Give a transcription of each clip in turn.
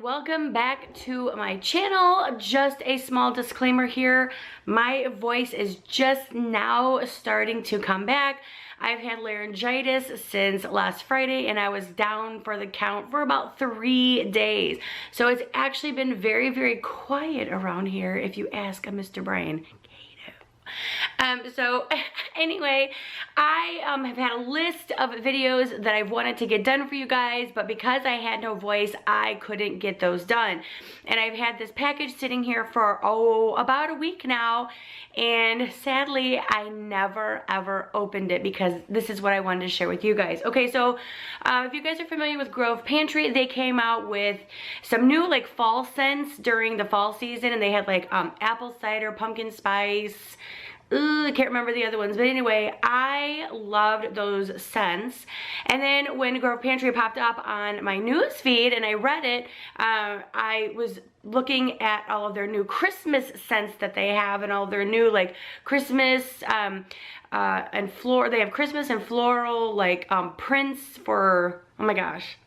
welcome back to my channel. Just a small disclaimer here. My voice is just now starting to come back. I've had laryngitis since last Friday and I was down for the count for about 3 days. So it's actually been very, very quiet around here if you ask a Mr. Brian. So anyway, I have had a list of videos that I've wanted to get done for you guys, but because I had no voice, I couldn't get those done. And I've had this package sitting here for, about a week now, and sadly, I never ever opened it because this is what I wanted to share with you guys. Okay, so if you guys are familiar with Grove Pantry, they came out with some new like fall scents during the fall season, and they had like apple cider, pumpkin spice, I can't remember the other ones, but anyway, I loved those scents. And then when Grove Pantry popped up on my news feed and I read it, I was looking at all of their new Christmas scents that they have and all their new like Christmas and floral. They have Christmas and floral like prints for, oh my gosh,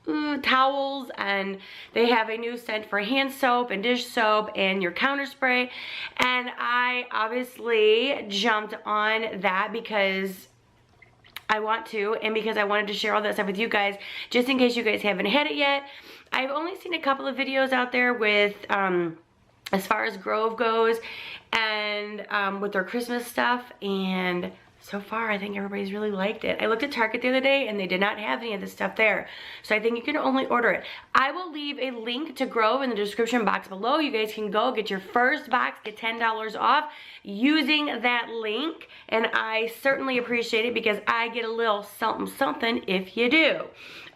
towels, and they have a new scent for hand soap and dish soap and your counter spray. And I obviously jumped on that because I want to, and because I wanted to share all that stuff with you guys, just in case you guys haven't had it yet. I've only seen a couple of videos out there with, as far as Grove goes, and with their Christmas stuff, and so far, I think everybody's really liked it. I looked at Target the other day and they did not have any of this stuff there. So I think you can only order it. I will leave a link to Grove in the description box below. You guys can go get your first box, get $10 off using that link. And I certainly appreciate it because I get a little something something if you do.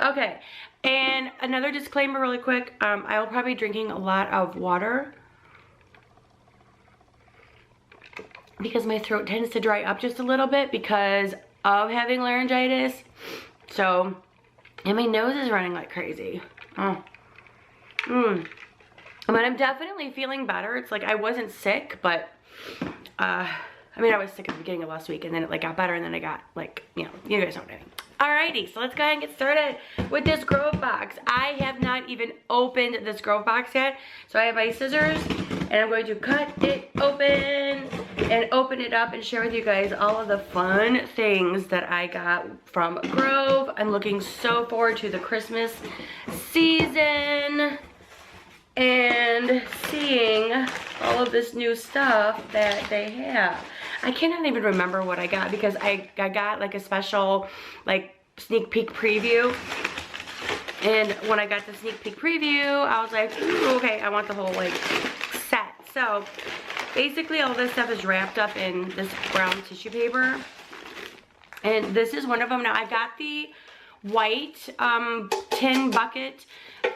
Okay, and another disclaimer really quick. I will probably be drinking a lot of water because my throat tends to dry up just a little bit because of having laryngitis. So, and my nose is running like crazy. But I'm definitely feeling better. It's like I wasn't sick, but I mean, I was sick at the beginning of last week, and then it like got better, and then I got like, you know, you guys know what I mean. Alrighty, so let's go ahead and get started with this Grove box. I have not even opened this Grove box yet, so I have my scissors, and I'm going to cut it open and open it up and share with you guys all of the fun things that I got from Grove. I'm looking so forward to the Christmas season and seeing all of this new stuff that they have. I cannot even remember what I got because I got like a special like sneak peek preview. And when I got the sneak peek preview, I was like, ooh, okay, I want the whole like set. So basically all this stuff is wrapped up in this brown tissue paper. And this is one of them. Now I got the white tin bucket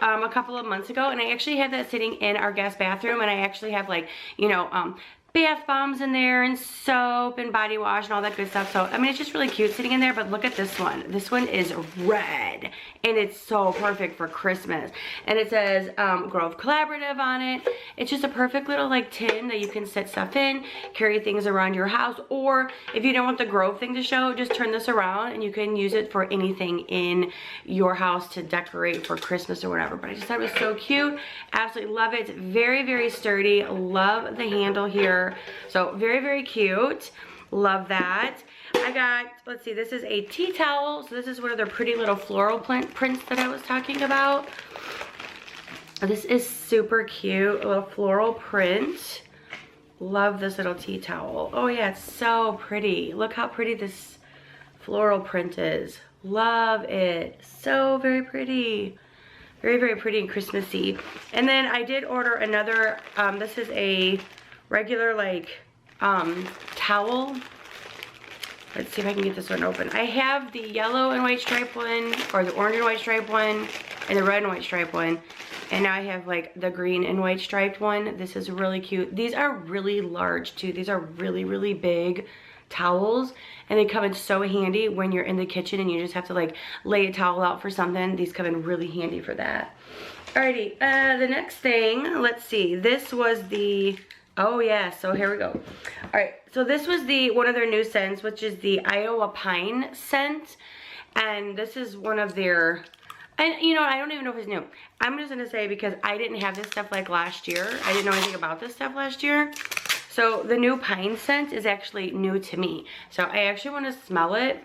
a couple of months ago, and I actually had that sitting in our guest bathroom, and I actually have like, you know, bath bombs in there and soap and body wash and all that good stuff. So I mean, it's just really cute sitting in there. But look at this one. This one is red and it's so perfect for Christmas, and it says Grove Collaborative on it. It's just a perfect little like tin that you can set stuff in, carry things around your house, or if you don't want the Grove thing to show, just turn this around and you can use it for anything in your house to decorate for Christmas or whatever. But I just thought it was so cute. Absolutely love it. It's very, very sturdy. Love the handle here. So very, very cute. Love that. I got, let's see, this is a tea towel. So this is one of their pretty little floral prints that I was talking about. This is super cute, a little floral print. Love this little tea towel. Oh yeah, it's so pretty. Look how pretty this floral print is. Love it. So very pretty. Very, very pretty and Christmassy. And then I did order another, this is a regular like towel. Let's see if I can get this one open. I have the yellow and white stripe one, or the orange and white stripe one, and the red and white stripe one, and now I have like the green and white striped one. This is really cute. These are really large too. These are really, really big towels, and they come in so handy when you're in the kitchen and you just have to like lay a towel out for something. These come in really handy for that. Alrighty, the next thing, let's see. This was the, oh yeah, so here we go. All right, so this was the one of their new scents, which is the Iowa Pine scent. And this is one of their And you know, I don't even know if it's new. I'm just gonna say, because I didn't have this stuff like last year. I didn't know anything about this stuff last year. So the new pine scent is actually new to me. So I actually want to smell it.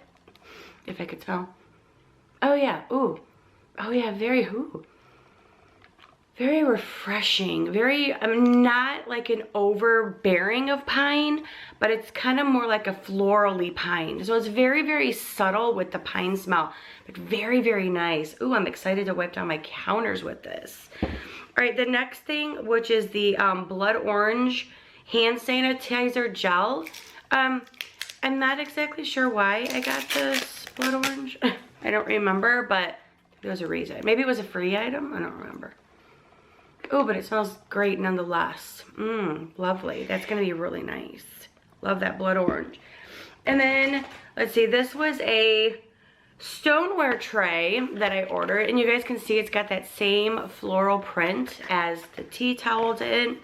If I could smell. Oh yeah, ooh. Oh yeah, very, ooh. Very refreshing. Very, I'm not like an overbearing of pine, but it's kind of more like a florally pine. So it's very, very subtle with the pine smell, but very, very nice. Ooh, I'm excited to wipe down my counters with this. All right, the next thing, which is the blood orange hand sanitizer gel. I'm not exactly sure why I got this blood orange. I don't remember, but there was a reason. Maybe it was a free item, I don't remember. Oh, but it smells great nonetheless. Lovely. That's gonna be really nice. Love that blood orange. And then, let's see, this was a stoneware tray that I ordered. And you guys can see it's got that same floral print as the tea towel did.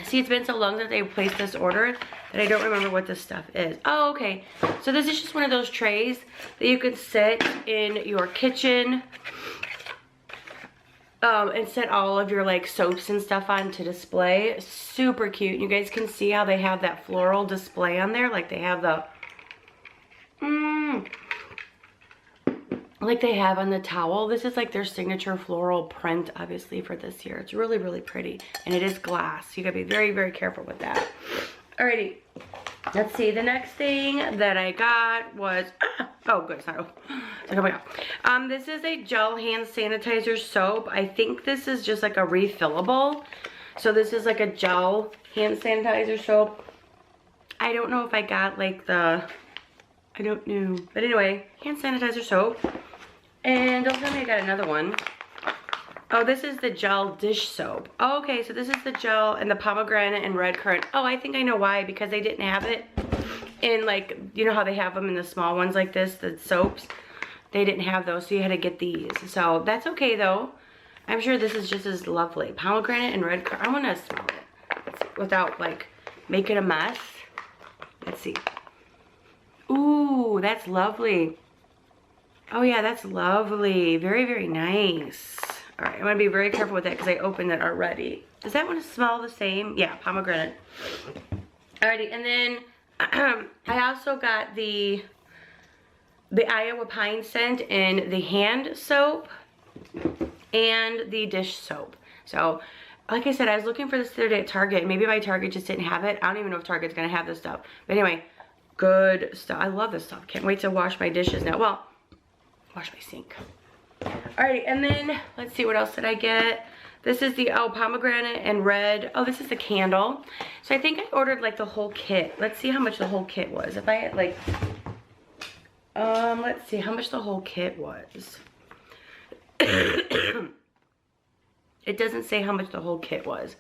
See, it's been so long since I placed this order that I don't remember what this stuff is. Oh, okay. So this is just one of those trays that you can sit in your kitchen and set all of your like soaps and stuff on to display. Super cute. You guys can see how they have that floral display on there. Like they have the, like they have on the towel. This is like their signature floral print, obviously, for this year. It's really, really pretty. And it is glass. You gotta be very, very careful with that. Alrighty. Let's see. The next thing that I got was, oh, good. It's not open. It's like, oh my God. This is a gel hand sanitizer soap. I think this is just like a refillable. So this is like a gel hand sanitizer soap. I don't know if I got like the, I don't know. But anyway, hand sanitizer soap. And don't tell me I got another one. Oh, this is the gel dish soap. Oh, okay, so this is the gel and the pomegranate and red currant. Oh, I think I know why. Because they didn't have it in like, you know how they have them in the small ones like this, the soaps. They didn't have those, so you had to get these. So that's okay though. I'm sure this is just as lovely. Pomegranate and red currant. I want to smell it without like making a mess. Let's see. Ooh, that's lovely. Oh yeah, that's lovely. Very, very nice. All right, I'm gonna be very careful with that because I opened it already. Does that one smell the same? Yeah, pomegranate. Alrighty, and then I also got the Iowa Pine scent in the hand soap and the dish soap. So, like I said, I was looking for this the other day at Target. Maybe my Target just didn't have it. I don't even know if Target's gonna have this stuff. But anyway, good stuff. I love this stuff. Can't wait to wash my dishes now. Well, wash my sink. Alright, and then let's see, what else did I get? This is the pomegranate and red. Oh, this is the candle. So I think I ordered like the whole kit. Let's see how much the whole kit was. If I had like, let's see how much the whole kit was. It doesn't say how much the whole kit was.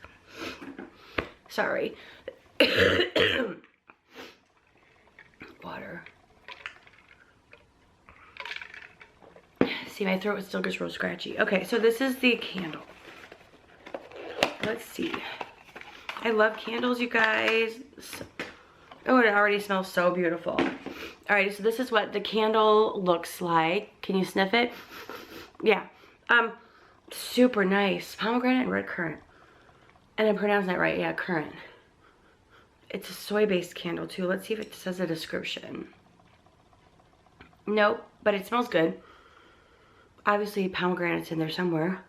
Sorry. Water. See, my throat still gets real scratchy. Okay, so this is the candle. Let's see. I love candles, you guys. Oh, it already smells so beautiful. All right, so this is what the candle looks like. Can you sniff it? Yeah. Super nice. Pomegranate and red currant. And I'm pronouncing that right. Yeah, currant. It's a soy-based candle, too. Let's see if it says a description. Nope, but it smells good. Obviously, pomegranate's in there somewhere.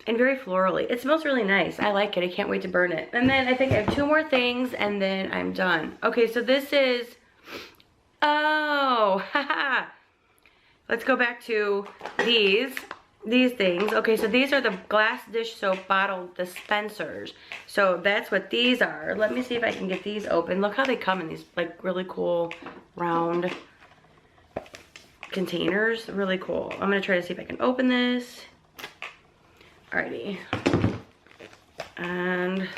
And very florally. It smells really nice. I like it. I can't wait to burn it. And then I think I have 2 more things and then I'm done. Okay, so this is... Oh, haha. Let's go back to these things. Okay, so these are the glass dish soap bottle dispensers. So that's what these are. Let me see if I can get these open. Look how they come in these like really cool round containers. Really cool. I'm gonna try to see if I can open this. Alrighty. And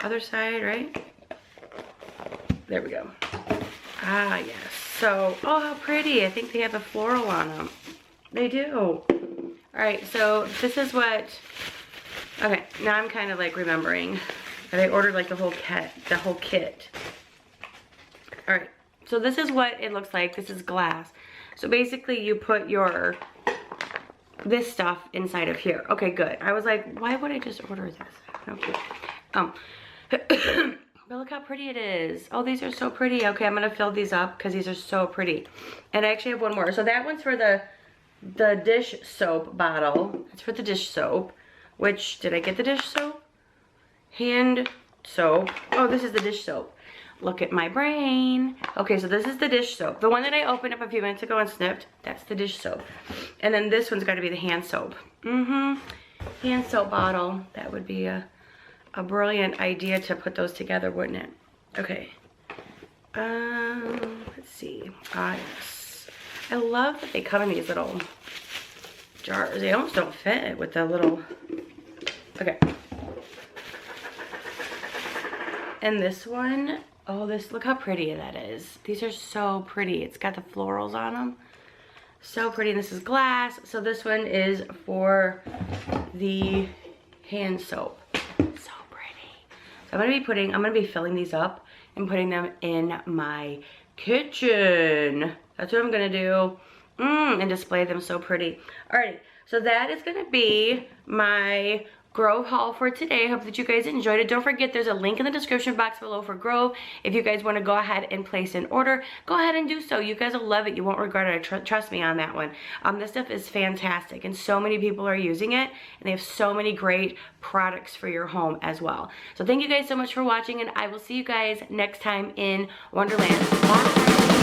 other side, right? There we go. Ah, yes. So, oh, how pretty. I think they have a floral on them. They do. Alright, so this is what... Okay, now I'm kind of like remembering that I ordered like the whole kit. Alright, so this is what it looks like. This is glass. So basically you put your this stuff inside of here. Okay, good. I was like, why would I just order this? Okay. But look how pretty it is. Oh, these are so pretty. Okay, I'm gonna fill these up because these are so pretty. And I actually have one more. So that one's for the dish soap bottle. It's for the dish soap. Which, did I get the dish soap? Hand soap. Oh, this is the dish soap. Look at my brain. Okay, so this is the dish soap. The one that I opened up a few minutes ago and snipped, that's the dish soap. And then this one's got to be the hand soap. Hand soap bottle. That would be a brilliant idea to put those together, wouldn't it? Okay. Let's see. Yes. I love that they come in these little jars. They almost don't fit with the little... Okay. And this one, oh, look how pretty that is. These are so pretty. It's got the florals on them. So pretty. And this is glass. So this one is for the hand soap. So pretty. So I'm gonna be filling these up and putting them in my kitchen. That's what I'm gonna do. And display them so pretty. Alrighty, so that is gonna be my Grove haul for today. I hope that you guys enjoyed it. Don't forget, there's a link in the description box below for Grove. If you guys want to go ahead and place an order, go ahead and do so. You guys will love it. You won't regret it. Trust me on that one. This stuff is fantastic, and so many people are using it, and they have so many great products for your home as well. So thank you guys so much for watching, and I will see you guys next time in Wonderland. Bye.